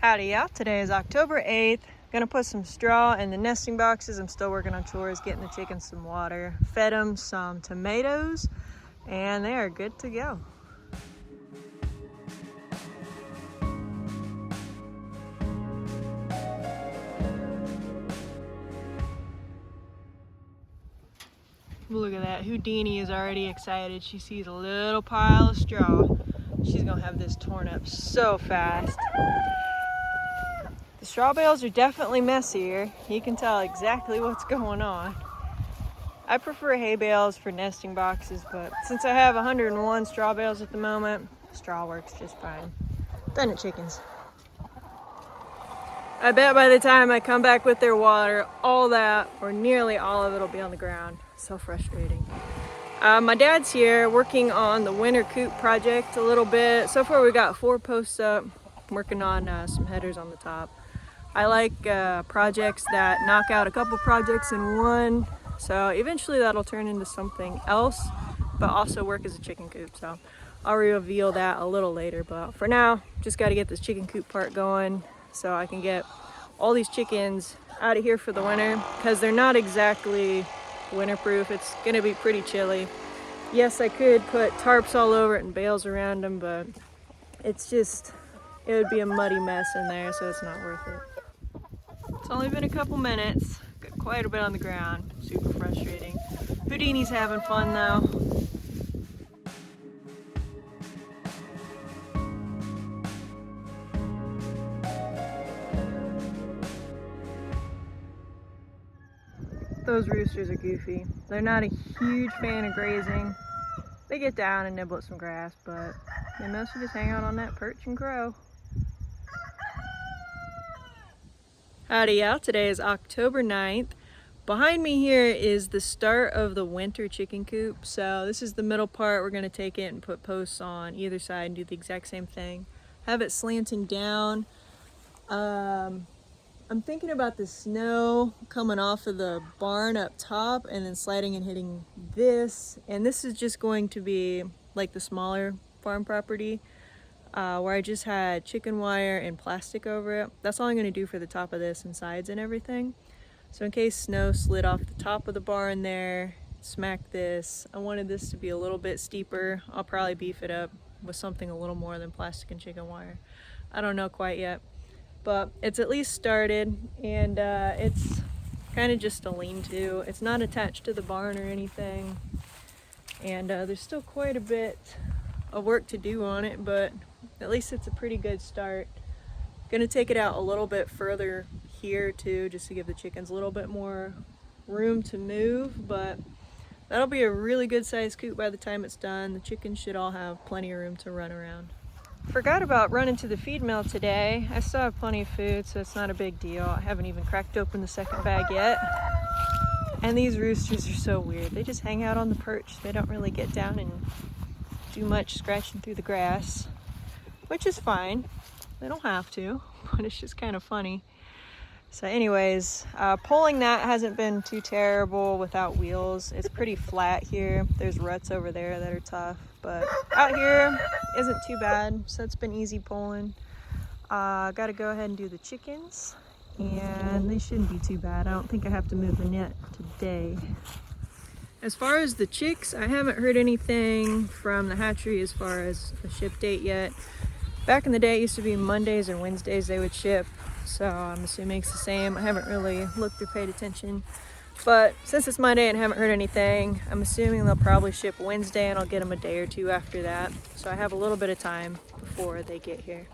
Howdy y'all, today is October 8th. Gonna put some straw in the nesting boxes. I'm still working on chores, getting the chickens some water. Fed them some tomatoes and they are good to go. Look at that, Houdini is already excited. She sees a little pile of straw. She's gonna have this torn up so fast. The straw bales are definitely messier. You can tell exactly what's going on. I prefer hay bales for nesting boxes, but since I have 101 straw bales at the moment, straw works just fine. Done it, chickens. I bet by the time I come back with their water, all that, or nearly all of it, will be on the ground. So frustrating. My dad's here working on the winter coop project a little bit. So far we got 4 posts up, working on some headers on the top. I like projects that knock out a couple projects in one. So eventually that'll turn into something else, but also work as a chicken coop. So I'll reveal that a little later, but for now, just got to get this chicken coop part going so I can get all these chickens out of here for the winter, because they're not exactly winterproof. It's gonna be pretty chilly. Yes, I could put tarps all over it and bales around them, but it's just, it would be a muddy mess in there, so it's not worth it. It's only been a couple minutes, got quite a bit on the ground, super frustrating. Houdini's having fun though. Those roosters are goofy. They're not a huge fan of grazing. They get down and nibble at some grass, but they mostly just hang out on that perch and crow. Howdy y'all, today is October 9th. Behind me here is the start of the winter chicken coop. So this is the middle part. We're gonna take it and put posts on either side and do the exact same thing. Have it slanting down. I'm thinking about the snow coming off of the barn up top and then sliding and hitting this. And this is just going to be like the smaller farm property where I just had chicken wire and plastic over it. That's all I'm gonna do for the top of this and sides and everything. So in case snow slid off the top of the barn there, smack this. I wanted this to be a little bit steeper. I'll probably beef it up with something a little more than plastic and chicken wire. I don't know quite yet. But it's at least started, and it's kind of just a lean-to. It's not attached to the barn or anything, and there's still quite a bit of work to do on it, but at least it's a pretty good start. Gonna take it out a little bit further here too, just to give the chickens a little bit more room to move, but that'll be a really good sized coop by the time it's done. The chickens should all have plenty of room to run around. Forgot about running to the feed mill today. I still have plenty of food, so it's not a big deal. I haven't even cracked open the second bag yet. And these roosters are so weird. They just hang out on the perch. They don't really get down and do much scratching through the grass, which is fine. They don't have to, but it's just kind of funny. So anyways, pulling that hasn't been too terrible without wheels. It's pretty flat here. There's ruts over there that are tough, but out here isn't too bad. So it's been easy pulling. Got to go ahead and do the chickens, and they shouldn't be too bad. I don't think I have to move the net today. As far as the chicks, I haven't heard anything from the hatchery as far as a ship date yet. Back in the day, it used to be Mondays or Wednesdays they would ship. So I'm assuming it's the same. I haven't really looked or paid attention. But since it's Monday and I haven't heard anything, I'm assuming they'll probably ship Wednesday, and I'll get them a day or two after that. So I have a little bit of time before they get here.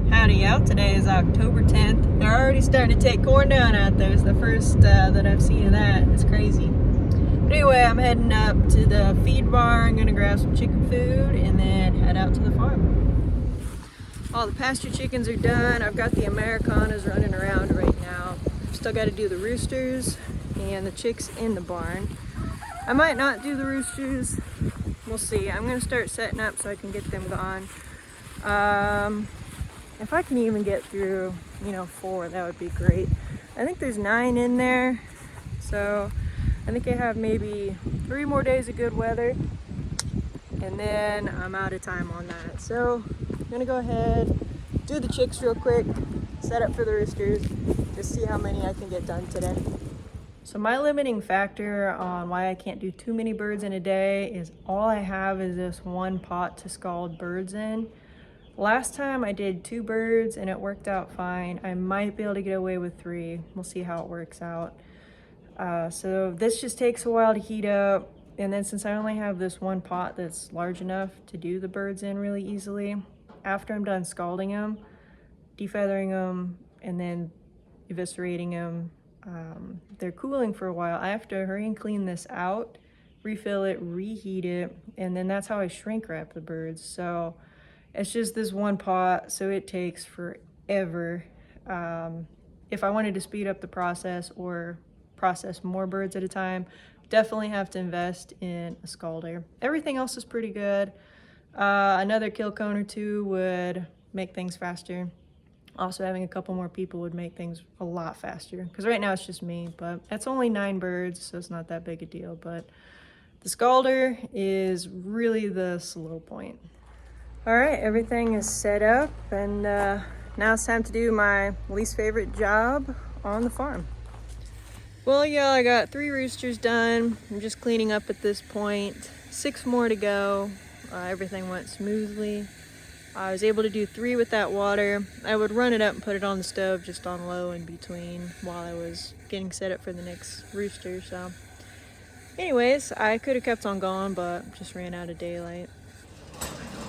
Howdy out, today is October 10th. They're already starting to take corn down out there. It's the first that I've seen of that. It's crazy. But anyway, I'm heading up to the feed bar. I'm gonna grab some chicken food and then head out to the farm. All the pasture chickens are done. I've got the Americanas running around right now. Still got to do the roosters and the chicks in the barn. I might not do the roosters. We'll we'll see. I'm gonna start setting up so I can get them gone. If I can even get through, 4, that would be great. I think there's 9 in there, so I think I have maybe 3 more days of good weather, and then I'm out of time on that. So I'm gonna go ahead, do the chicks real quick, set up for the roosters, just see how many I can get done today. So my limiting factor on why I can't do too many birds in a day is all I have is this one pot to scald birds in. Last time I did 2 birds and it worked out fine. I might be able to get away with 3. We'll see how it works out. So this just takes a while to heat up. And then since I only have this one pot that's large enough to do the birds in really easily, after I'm done scalding them, defeathering them, and then eviscerating them, they're cooling for a while. I have to hurry and clean this out, refill it, reheat it, and then that's how I shrink wrap the birds. So it's just this one pot, so it takes forever. If I wanted to speed up the process or process more birds at a time, definitely have to invest in a scalder. Everything else is pretty good. Another kill cone or 2 would make things faster. Also having a couple more people would make things a lot faster, because right now it's just me, but it's only 9 birds, so it's not that big a deal. But the scalder is really the slow point. All right, everything is set up, and now it's time to do my least favorite job on the farm. Well, yeah, I got 3 roosters done. I'm just cleaning up at this point. 6 more to go. Everything went smoothly. I was able to do 3 with that water. I would run it up and put it on the stove just on low in between while I was getting set up for the next rooster. So anyways, I could have kept on going, but just ran out of daylight.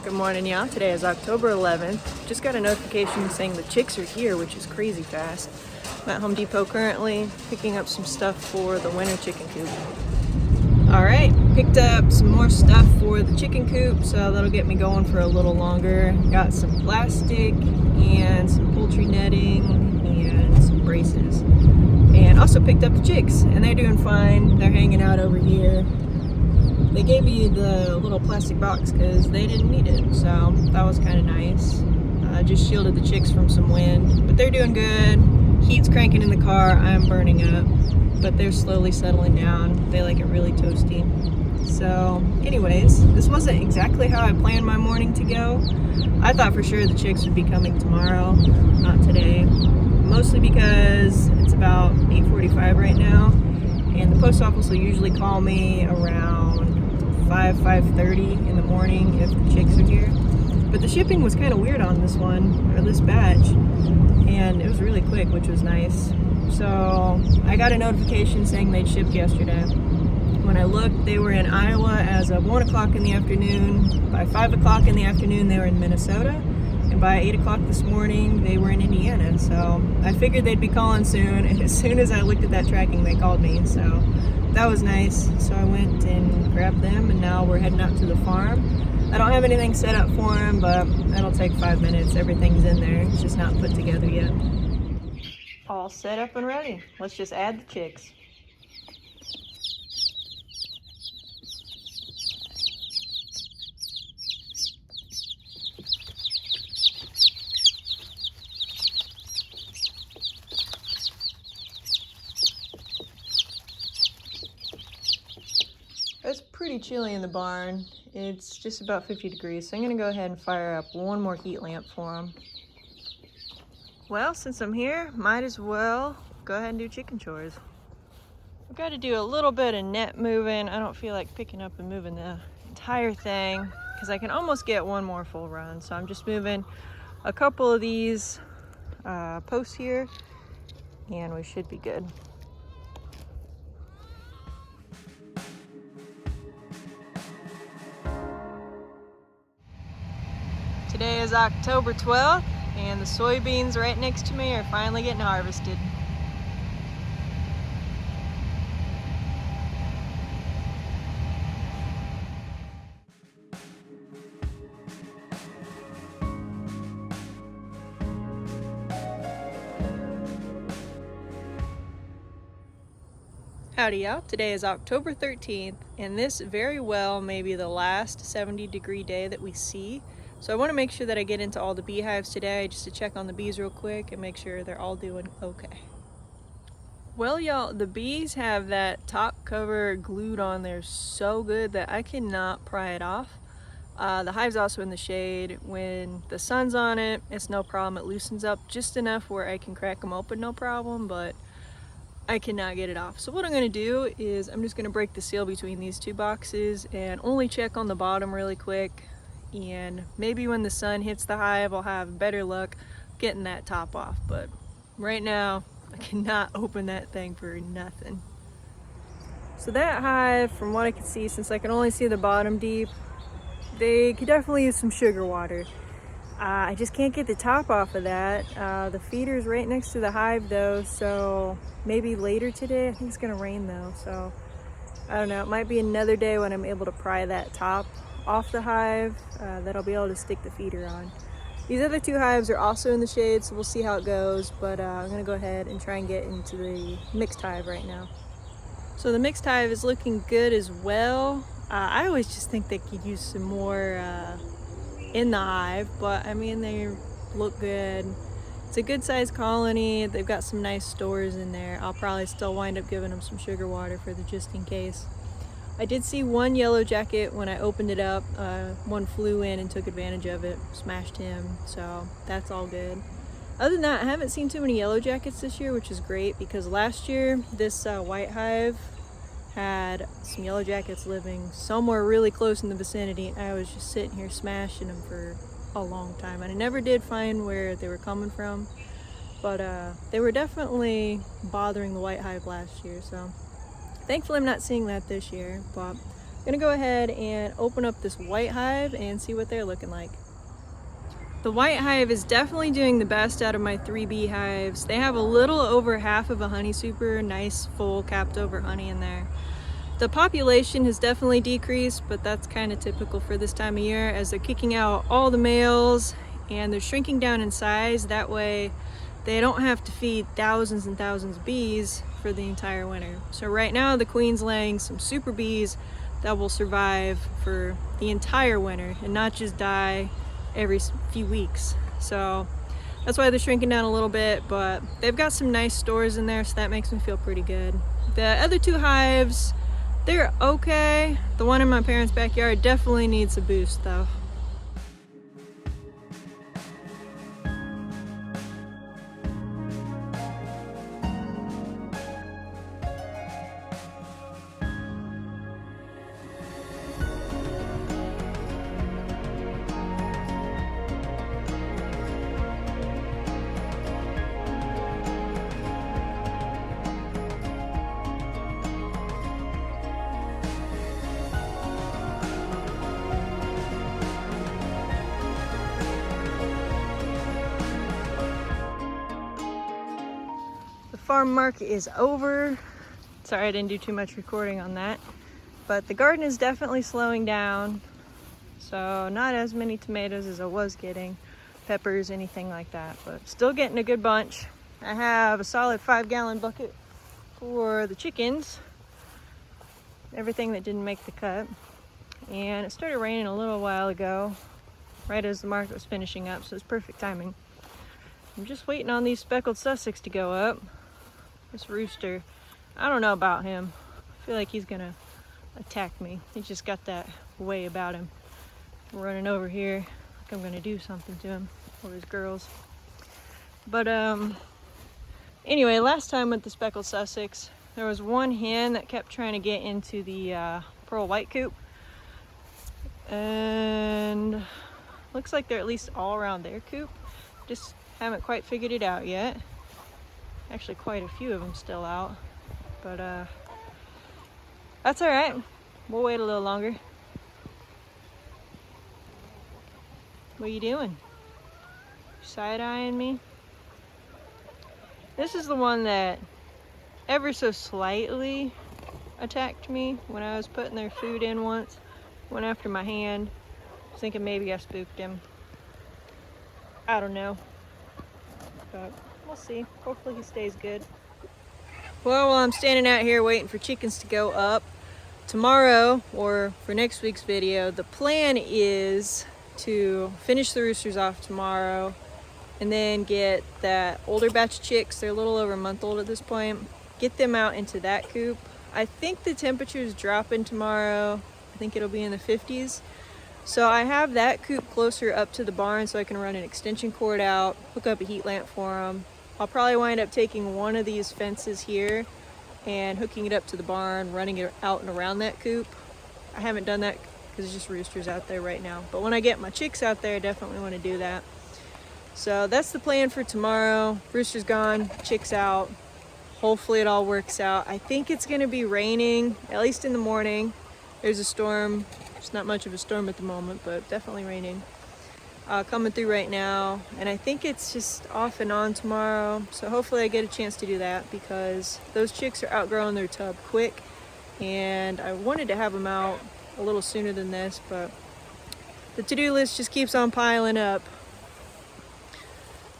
Good morning, y'all. Today is October 11th. Just got a notification saying the chicks are here, which is crazy fast. I'm at Home Depot currently, picking up some stuff for the winter chicken coop. All right, picked up some more stuff for the chicken coop, so that'll get me going for a little longer. Got some plastic and some poultry netting and some braces. And also picked up the chicks, and they're doing fine. They're hanging out over here. They gave me the little plastic box because they didn't need it, so that was kind of nice. Just shielded the chicks from some wind, but they're doing good. Heat's cranking in the car, I'm burning up, but they're slowly settling down. They like it really toasty. So anyways, this wasn't exactly how I planned my morning to go. I thought for sure the chicks would be coming tomorrow, not today. Mostly because it's about 8:45 right now, and the post office will usually call me around 5:30 in the morning if the chicks are here. But the shipping was kind of weird on this one, or this batch, and it was really quick, which was nice. So I got a notification saying they'd shipped yesterday. When I looked, they were in Iowa as of 1 o'clock in the afternoon. By 5 o'clock in the afternoon, they were in Minnesota. And by 8 o'clock this morning, they were in Indiana. So I figured they'd be calling soon. And as soon as I looked at that tracking, they called me. So that was nice. So I went and grabbed them, and now we're heading out to the farm. I don't have anything set up for them, but that'll take 5 minutes. Everything's in there. It's just not put together yet. All set up and ready. Let's just add the chicks. It's pretty chilly in the barn. It's just about 50 degrees, so I'm gonna go ahead and fire up one more heat lamp for them. Well, since I'm here, might as well go ahead and do chicken chores. I've got to do a little bit of net moving. I don't feel like picking up and moving the entire thing because I can almost get one more full run. So I'm just moving a couple of these posts here, and we should be good. Today is October 12th, and the soybeans right next to me are finally getting harvested. Howdy y'all, today is October 13th and this very well may be the last 70-degree day that we see. So I want to make sure that I get into all the beehives today just to check on the bees real quick and make sure they're all doing okay. Well y'all, the bees have that top cover glued on there so good that I cannot pry it off. The hive's also in the shade. When the sun's on it, it's no problem. It loosens up just enough where I can crack them open no problem, but I cannot get it off. So what I'm going to do is I'm just going to break the seal between these two boxes and only check on the bottom really quick, and maybe when the sun hits the hive I'll have better luck getting that top off, but right now I cannot open that thing for nothing. So that hive, from what I can see, since I can only see the bottom deep, they could definitely use some sugar water. I just can't get the top off of that. The feeder's right next to the hive though, so maybe later today. I think it's gonna rain though, so I don't know. It might be another day when I'm able to pry that top off the hive that I'll be able to stick the feeder on. These other two hives are also in the shade, so we'll see how it goes, but I'm gonna go ahead and try and get into the mixed hive right now. So the mixed hive is looking good as well. I always just think they could use some more in the hive, but I mean, they look good. It's a good sized colony. They've got some nice stores in there. I'll probably still wind up giving them some sugar water for the just in case. I did see one yellow jacket when I opened it up. One flew in and took advantage of it, smashed him, so that's all good. Other than that, I haven't seen too many yellow jackets this year, which is great because last year this white hive had some yellow jackets living somewhere really close in the vicinity. I was just sitting here smashing them for a long time, and I never did find where they were coming from, but they were definitely bothering the white hive last year, so thankfully I'm not seeing that this year. But I'm gonna go ahead and open up this white hive and see what they're looking like. The white hive is definitely doing the best out of my 3 beehives. They have a little over half of a honey super, nice full capped over honey in there. The population has definitely decreased, but that's kind of typical for this time of year as they're kicking out all the males and they're shrinking down in size. That way they don't have to feed thousands and thousands of bees for the entire winter. So right now the queen's laying some super bees that will survive for the entire winter and not just die every few weeks. So that's why they're shrinking down a little bit, but they've got some nice stores in there, so that makes me feel pretty good. The other 2 hives, they're okay. The one in my parents' backyard definitely needs a boost though. Farm market is over. Sorry I didn't do too much recording on that, but the garden is definitely slowing down, so not as many tomatoes as I was getting, peppers, anything like that, but still getting a good bunch. I have a solid 5-gallon bucket for the chickens, everything that didn't make the cut, and it started raining a little while ago right as the market was finishing up, so it's perfect timing. I'm just waiting on these speckled Sussex to go up. This rooster, I don't know about him. I feel like he's gonna attack me. He's just got that way about him. I'm running over here like I'm gonna do something to him or his girls. But anyway, last time with the speckled Sussex, there was one hen that kept trying to get into the pearl white coop, and looks like they're at least all around their coop. Just haven't quite figured it out yet. Actually, quite a few of them still out, but that's all right. We'll wait a little longer. What are you doing? Side-eyeing me? This is the one that ever so slightly attacked me when I was putting their food in once. Went after my hand, thinking maybe I spooked him. I don't know, but we'll see. Hopefully he stays good. Well, while I'm standing out here waiting for chickens to go up, tomorrow, or for next week's video, the plan is to finish the roosters off tomorrow and then get that older batch of chicks, they're a little over a month old at this point, get them out into that coop. I think the temperature's dropping tomorrow. I think it'll be in the 50s. So I have that coop closer up to the barn so I can run an extension cord out, hook up a heat lamp for them. I'll probably wind up taking one of these fences here and hooking it up to the barn, running it out and around that coop. I haven't done that because it's just roosters out there right now. But when I get my chicks out there, I definitely want to do that. So that's the plan for tomorrow. Roosters gone, chicks out. Hopefully it all works out. I think it's going to be raining, at least in the morning. There's a storm. It's not much of a storm at the moment, but definitely raining. Coming through right now, and I think it's just off and on tomorrow, so hopefully I get a chance to do that because those chicks are outgrowing their tub quick, and I wanted to have them out a little sooner than this, but the to-do list just keeps on piling up.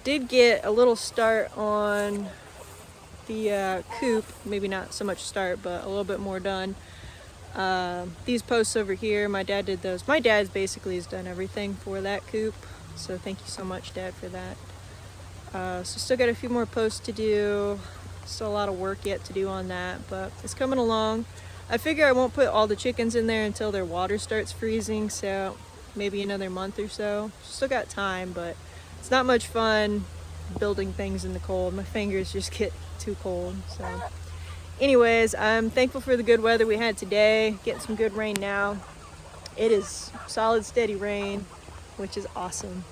Did get a little start on the coop, maybe not so much start, but a little bit more done. These posts over here, my dad did those. My dad's basically has done everything for that coop, so thank you so much, Dad, for that. So still got a few more posts to do, still a lot of work yet to do on that, but it's coming along. I figure I won't put all the chickens in there until their water starts freezing, so maybe another month or so. Still got time, but it's not much fun building things in the cold. My fingers just get too cold, so. Anyways, I'm thankful for the good weather we had today. Getting some good rain now. It is solid, steady rain, which is awesome.